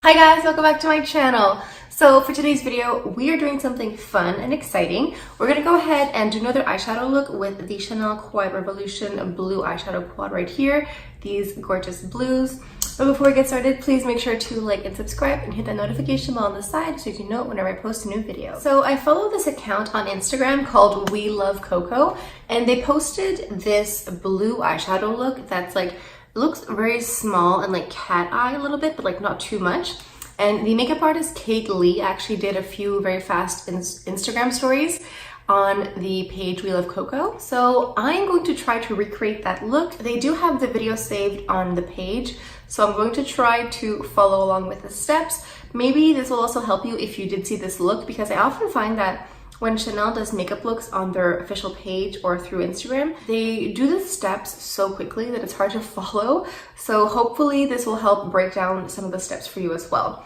Hi guys, welcome back to my channel. So for today's video, we are doing something fun and exciting. We're gonna go ahead and do another eyeshadow look with the Chanel Quiet Revolution blue eyeshadow quad right here. These gorgeous blues. But before we get started, please make sure to like and subscribe and hit that notification bell on the side so you can know whenever I post a new video. So I follow this account on Instagram called We Love Coco, and they posted this blue eyeshadow look that's like, it looks very small and like cat eye a little bit, but like not too much. And the makeup artist Kate Lee actually did a few very fast Instagram stories on the page We Love Coco. So I'm going to try to recreate that look. They do have the video saved on the page, so I'm going to try to follow along with the steps. Maybe this will also help you if you did see this look, because I often find that when Chanel does makeup looks on their official page or through Instagram, they do the steps so quickly that it's hard to follow. So hopefully this will help break down some of the steps for you as well.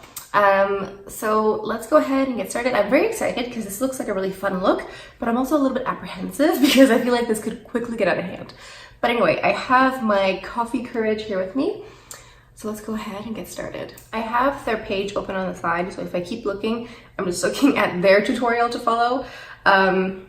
So let's go ahead and get started. I'm very excited because this looks like a really fun look, but I'm also a little bit apprehensive because I feel like this could quickly get out of hand. But anyway, I have my coffee courage here with me. So let's go ahead and get started. I have their page open on the side, so if I keep looking, I'm just looking at their tutorial to follow.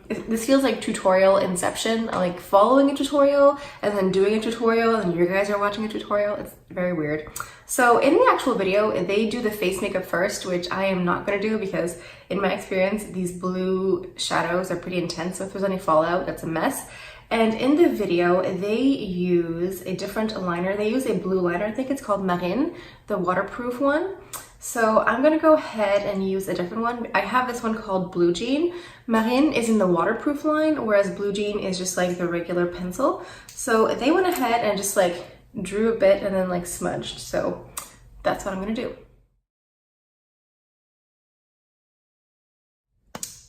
This feels like tutorial inception, like following a tutorial and then doing a tutorial and you guys are watching a tutorial. It's very weird. So in the actual video, they do the face makeup first, which I am not gonna do because in my experience, these blue shadows are pretty intense. So if there's any fallout, that's a mess. And in the video, they use a different liner. They use a blue liner. I think it's called Marine, the waterproof one. So I'm gonna go ahead and use a different one. I have this one called Blue Jean. Marine is in the waterproof line, whereas Blue Jean is just like the regular pencil. So they went ahead and just like drew a bit and then like smudged. So that's what I'm gonna do.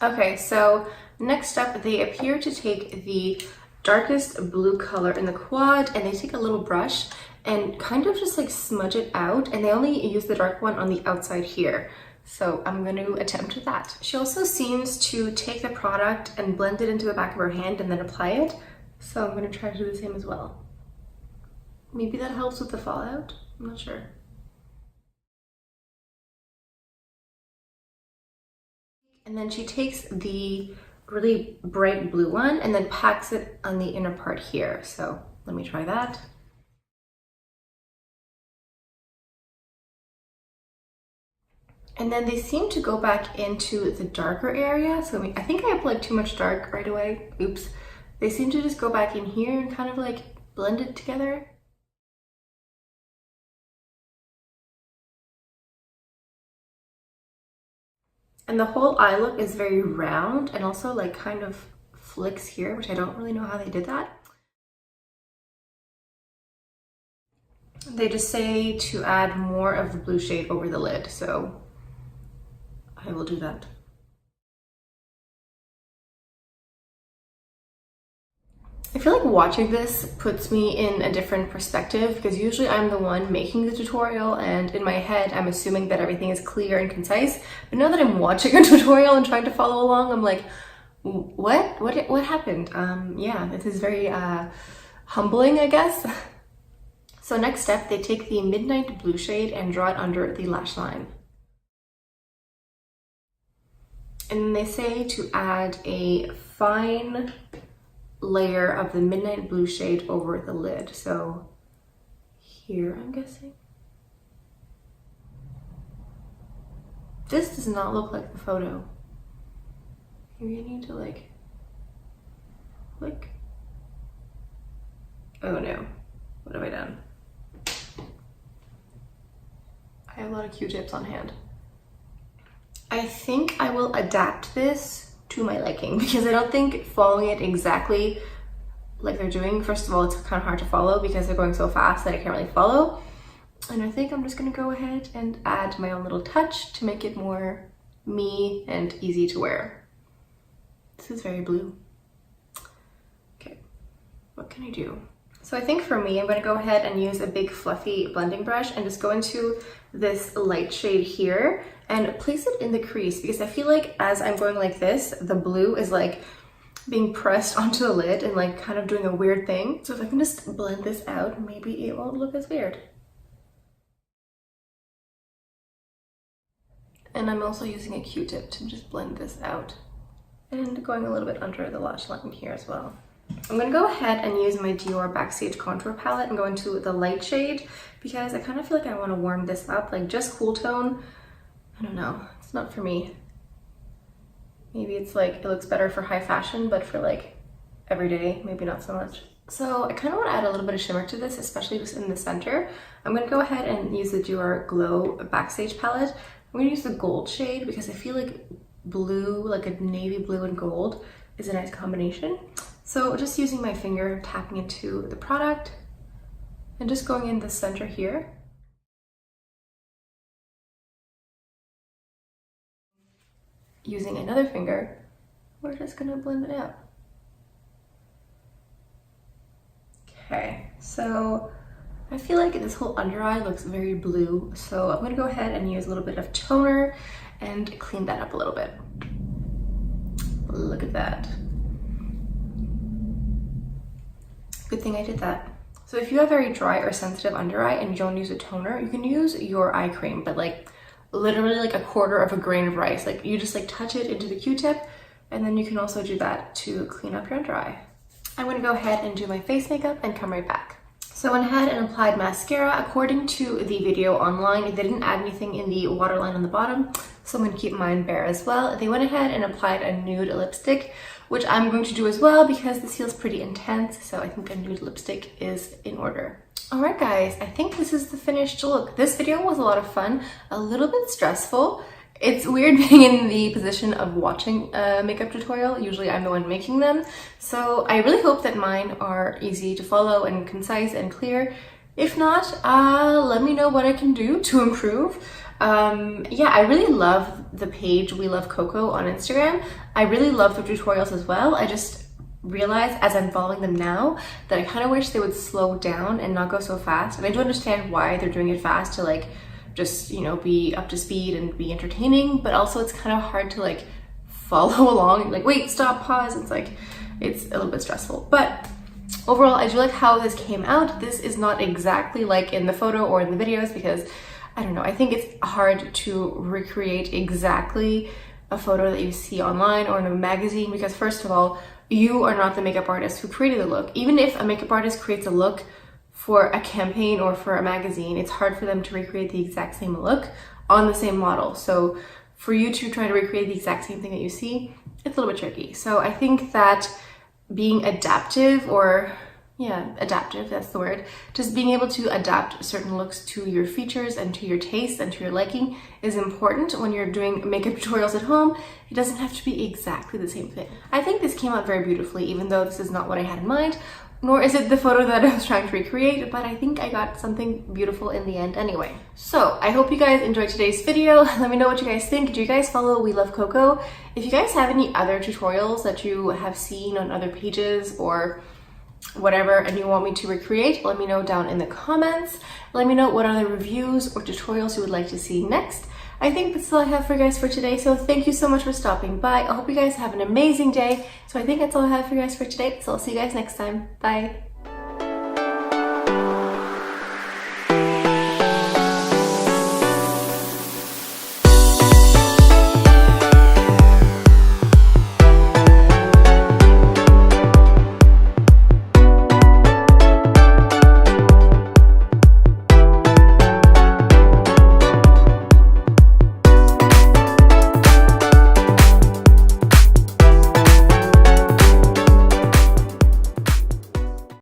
Okay, so next up, they appear to take the darkest blue color in the quad and they take a little brush and kind of just like smudge it out, and they only use the dark one on the outside here. So I'm going to attempt that. She also seems to take the product and blend it into the back of her hand and then apply it. So I'm going to try to do the same as well. Maybe that helps with the fallout. I'm not sure. And then she takes the really bright blue one and then packs it on the inner part here. So let me try that. And then they seem to go back into the darker area. So I think I applied too much dark right away. Oops. They seem to just go back in here and kind of like blend it together. And the whole eye look is very round and also like kind of flicks here, which I don't really know how they did that. They just say to add more of the blue shade over the lid, so I will do that. I feel like watching this puts me in a different perspective because usually I'm the one making the tutorial and in my head I'm assuming that everything is clear and concise. But now that I'm watching a tutorial and trying to follow along, I'm like, what happened? Yeah, this is very humbling, I guess. So next step, they take the Midnight Blue shade and draw it under the lash line. And they say to add a fine layer of the Midnight Blue shade over the lid. So here, I'm guessing. This does not look like the photo. Maybe I need to like click. Oh no, what have I done? I have a lot of Q-tips on hand. I think I will adapt this to my liking because I don't think following it exactly like they're doing, first of all, it's kind of hard to follow because they're going so fast that I can't really follow. And I think I'm just gonna go ahead and add my own little touch to make it more me and easy to wear. This is very blue. Okay, what can I do? So I think for me, I'm gonna go ahead and use a big fluffy blending brush and just go into this light shade here and place it in the crease because I feel like as I'm going like this, the blue is like being pressed onto the lid and like kind of doing a weird thing. So if I can just blend this out, maybe it won't look as weird. And I'm also using a Q-tip to just blend this out. And going a little bit under the lash line here as well. I'm gonna go ahead and use my Dior Backstage Contour Palette and go into the light shade because I kind of feel like I want to warm this up, like just cool tone. I don't know, it's not for me. Maybe it's like, it looks better for high fashion, but for like everyday, maybe not so much. So I kind of want to add a little bit of shimmer to this, especially just in the center. I'm going to go ahead and use the Dior Glow Backstage Palette. I'm going to use the gold shade because I feel like blue, like a navy blue and gold is a nice combination. So just using my finger, tapping into the product and just going in the center here. Using another finger, we're just gonna blend it out. Okay, so I feel like this whole under eye looks very blue, so I'm gonna go ahead and use a little bit of toner and clean that up a little bit. Look at that. Good thing I did that. So if you have very dry or sensitive under eye and you don't use a toner, you can use your eye cream, but like literally like a quarter of a grain of rice. Like you just like touch it into the Q-tip, and then you can also do that to clean up your under eye. I'm gonna go ahead and do my face makeup and come right back. So I went ahead and applied mascara. According to the video online, they didn't add anything in the waterline on the bottom, so I'm gonna keep mine bare as well. They went ahead and applied a nude lipstick, which I'm going to do as well because this feels pretty intense, so I think a nude lipstick is in order. Alright guys, I think this is the finished look. This video was a lot of fun, a little bit stressful. It's weird being in the position of watching a makeup tutorial. Usually I'm the one making them. So I really hope that mine are easy to follow and concise and clear. If not, let me know what I can do to improve. Yeah, I really love the page We Love Coco on Instagram. I really love the tutorials as well. I just realize as I'm following them now that I kind of wish they would slow down and not go so fast. And I do understand why they're doing it fast to like just, you know, be up to speed and be entertaining, but also it's kind of hard to like follow along, like wait, stop, pause. It's like, it's a little bit stressful. But overall, I do like how this came out. This is not exactly like in the photo or in the videos because I don't know, I think it's hard to recreate exactly a photo that you see online or in a magazine because first of all, you are not the makeup artist who created the look. Even if a makeup artist creates a look for a campaign or for a magazine, it's hard for them to recreate the exact same look on the same model. So for you to try to recreate the exact same thing that you see, it's a little bit tricky. So I think that being adaptive, or yeah, adaptive, that's the word, just being able to adapt certain looks to your features and to your taste and to your liking is important when you're doing makeup tutorials at home. It doesn't have to be exactly the same thing. I think this came out very beautifully, even though this is not what I had in mind, nor is it the photo that I was trying to recreate, but I think I got something beautiful in the end anyway. So I hope you guys enjoyed today's video. Let me know what you guys think. Do you guys follow We Love Coco? If you guys have any other tutorials that you have seen on other pages or whatever and you want me to recreate, let me know down in the comments. Let me know what other reviews or tutorials you would like to see next. I think that's all I have for you guys for today, so thank you so much for stopping by. I hope you guys have an amazing day. So I think that's all I have for you guys for today, so I'll see you guys next time. Bye.